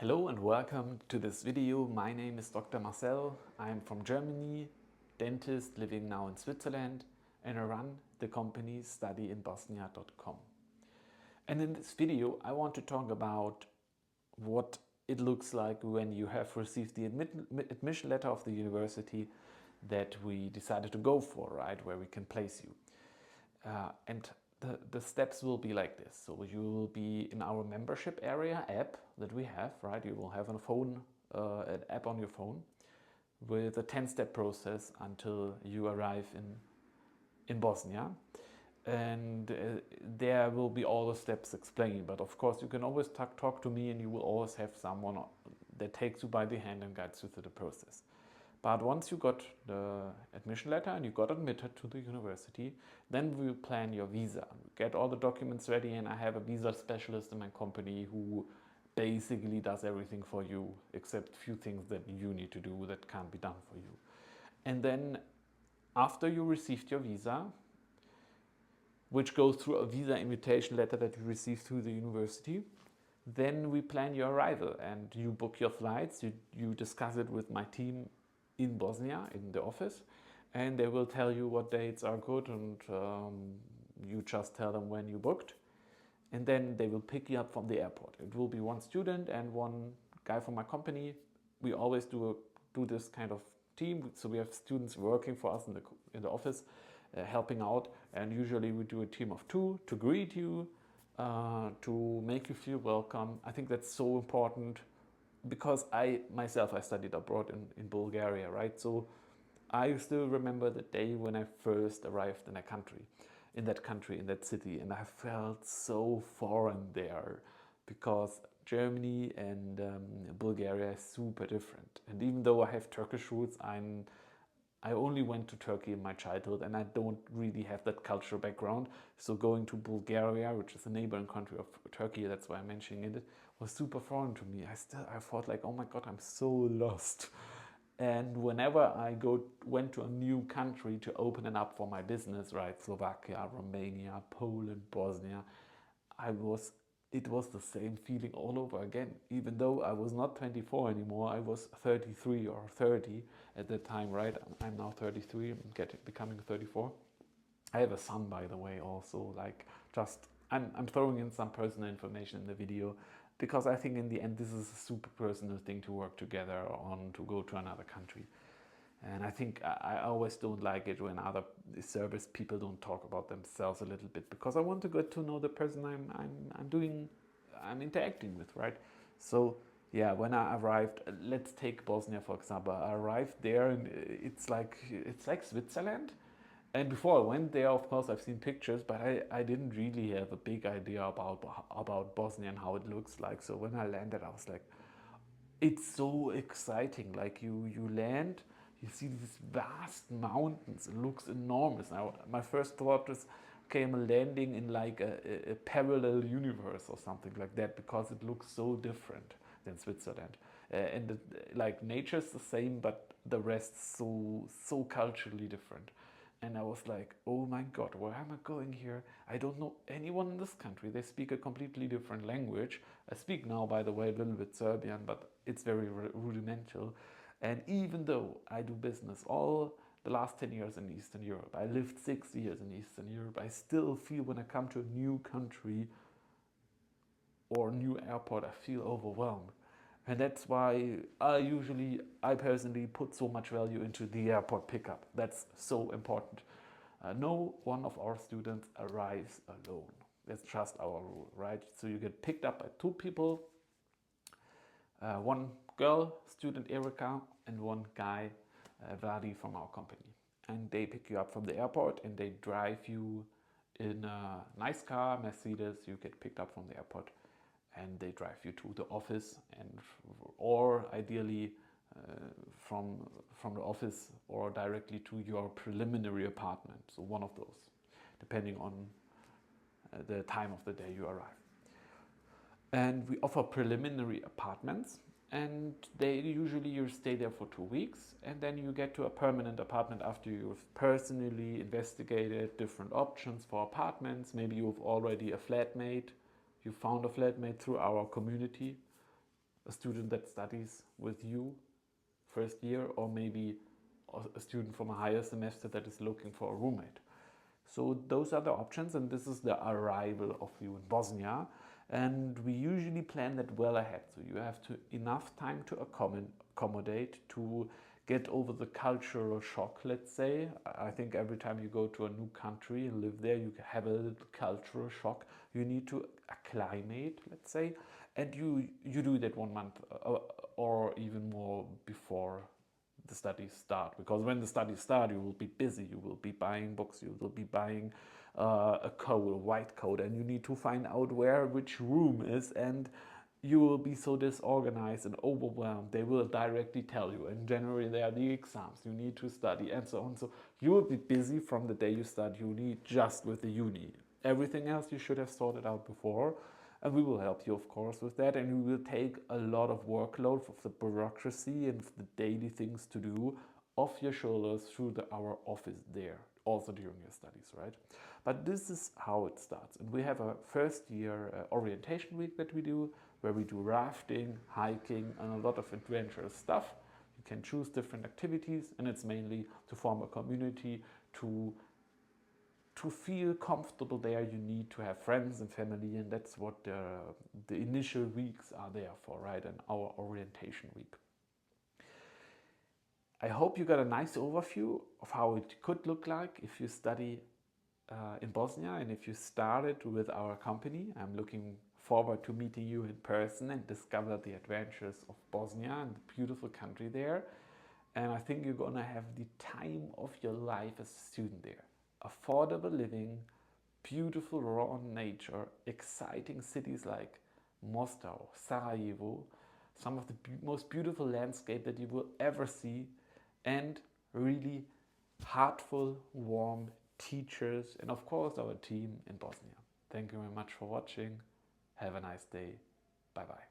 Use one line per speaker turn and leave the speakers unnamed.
Hello and welcome to this video. My name is Dr. Marcel. I'm from Germany, dentist living now in Switzerland, and I run the company studyinbosnia.com. And in this video, I want to talk about what it looks like when you have received the admission letter of the university that we decided to go for, right, where we can place you. And the steps will be like this. So you will be in our membership area app that we have, right? You will have a phone, an app on your phone with a 10-step process until you arrive in Bosnia. And there will be all the steps explained. But of course, you can always talk to me, and you will always have someone that takes you by the hand and guides you through the process. But once you got the admission letter and you got admitted to the university, then we will plan your visa. Get all the documents ready, and I have a visa specialist in my company who basically does everything for you, except a few things that you need to do that can't be done for you. And then after you received your visa, which goes through a visa invitation letter that you received through the university, then we plan your arrival and you book your flights. You discuss it with my team in Bosnia, in the office, and they will tell you what dates are good, and you just tell them when you booked, and then they will pick you up from the airport. It will be one student and one guy from my company. We always do this kind of team, so we have students working for us in the office, helping out, and usually we do a team of two to greet you, to make you feel welcome. I think that's so important, because I studied abroad in Bulgaria, right? So I still remember the day when I first arrived in that country, in that city, and I felt so foreign there, because Germany and Bulgaria is super different. And even though I have Turkish roots, I only went to Turkey in my childhood, and I don't really have that cultural background. So going to Bulgaria, which is a neighboring country of Turkey, that's why I'm mentioning it, was super foreign to me. I thought like, oh my God, I'm so lost. And whenever I went to a new country to open it up for my business, right, Slovakia, Romania, Poland, Bosnia, it was the same feeling all over again. Even though I was not 24 anymore, I was 33 or 30 at that time, right? I'm now 33, becoming 34. I have a son, by the way, also. Like, I'm throwing in some personal information in the video, because I think in the end this is a super personal thing to work together on, to go to another country. And I think I always don't like it when other service people don't talk about themselves a little bit, because I want to get to know the person I'm interacting with, right? So yeah, when I arrived, let's take Bosnia for example. I arrived there, and it's like Switzerland. And before I went there, of course, I've seen pictures, but I didn't really have a big idea about Bosnia and how it looks like. So when I landed, I was like, it's so exciting. Like you land, you see these vast mountains. It looks enormous. Now my first thought was, okay, I'm landing in like a parallel universe or something like that, because it looks so different than Switzerland. Like nature's the same, but the rest so culturally different. And I was like, oh my God, where am I going here? I don't know anyone in this country. They speak a completely different language. I speak now, by the way, a little bit Serbian, but it's very rudimental. And even though I do business all the last 10 years in Eastern Europe, I lived 6 years in Eastern Europe, I still feel when I come to a new country or a new airport, I feel overwhelmed. And that's why I personally put so much value into the airport pickup. That's so important. No one of our students arrives alone. That's just our rule, right? So you get picked up by two people, one girl, student Erika, and one guy, Vladi, from our company. And they pick you up from the airport, and they drive you in a nice car, Mercedes. You get picked up from the airport, and they drive you to the office, or ideally from the office or directly to your preliminary apartment. So one of those, depending on the time of the day you arrive. And we offer preliminary apartments, and you stay there for 2 weeks, and then you get to a permanent apartment after you've personally investigated different options for apartments. Maybe you've already you found a flatmate through our community, a student that studies with you first year, or maybe a student from a higher semester that is looking for a roommate. So those are the options, and this is the arrival of you in Bosnia. And we usually plan that well ahead. So you have enough time to accommodate, to get over the cultural shock, let's say. I think every time you go to a new country and live there, you have a little cultural shock. You need to acclimate, let's say. And you do that 1 month or even more before the studies start, because when the studies start you will be busy, you will be buying books, you will be buying a coat, a white coat, and you need to find out where which room is, and you will be so disorganized and overwhelmed. They will directly tell you in January there are the exams, you need to study, and so on. So you will be busy from the day you start uni just with the uni. Everything else you should have sorted out before. And we will help you, of course, with that. And we will take a lot of workload of the bureaucracy and the daily things to do off your shoulders through our office there, also during your studies, right? But this is how it starts. And we have a first year orientation week that we do, where we do rafting, hiking, and a lot of adventurous stuff. You can choose different activities, and it's mainly to form a community, to feel comfortable there. You need to have friends and family, and that's what the initial weeks are there for, right? And our orientation week. I hope you got a nice overview of how it could look like if you study in Bosnia, and if you started with our company. I'm looking forward to meeting you in person and discover the adventures of Bosnia and the beautiful country there. And I think you're gonna have the time of your life as a student there. Affordable living, beautiful raw nature, exciting cities like Moscow, Sarajevo, some of the most beautiful landscape that you will ever see, and really heartful, warm teachers, and of course our team in Bosnia. Thank you very much for watching. Have a nice day. Bye bye.